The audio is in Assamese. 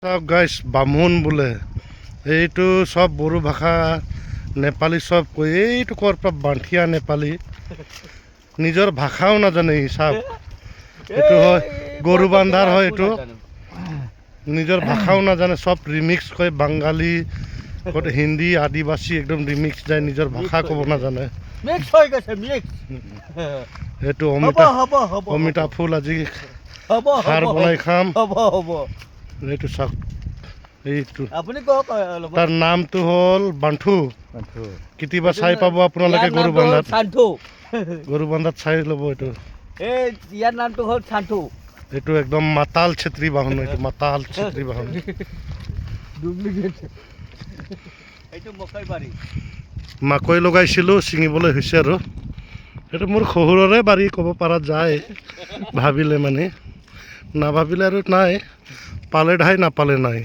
সব গাইছ বামুণ বোলে এইটো সব বড়ো ভাষা নেপালী সব কয় এইটো ক'ৰ পৰা বান্ঠিয়া নেপালী নিজৰ ভাষাও নাজানে হিচাপ এইটো হয় গৰু বান্ধাৰ হয় এইটো নিজৰ ভাষাও নাজানে সব ৰিমিক্স কয় বাঙালী হিন্দী আদিবাসী একদম ৰিমিক্স যায় নিজৰ ভাষা ক'ব নাজানে এইটো অমিতা ফুল আজি খাৰ বনাই খাম এইটো চাওক এইটো তাৰ নামটো হ'ল বান্ঠু কেতিয়াবা চাই পাব আপোনালোকে গৰু বান্ধাত চাই ল'ব এইটো ইয়াৰ নামটো হ'ল চান্থু এইটো একদম মাতাল ছেত্ৰী বাহন এইটো মাতাল ছেত্ৰী বাহন মাকৈ লগাইছিলোঁ ছিঙিবলৈ হৈছে আৰু এইটো মোৰ শহুৰৰে বাৰী ক'ব পৰা যায় ভাবিলে মানে নাভাবিলে আৰু নাই পালে ধাই নাপালে নাই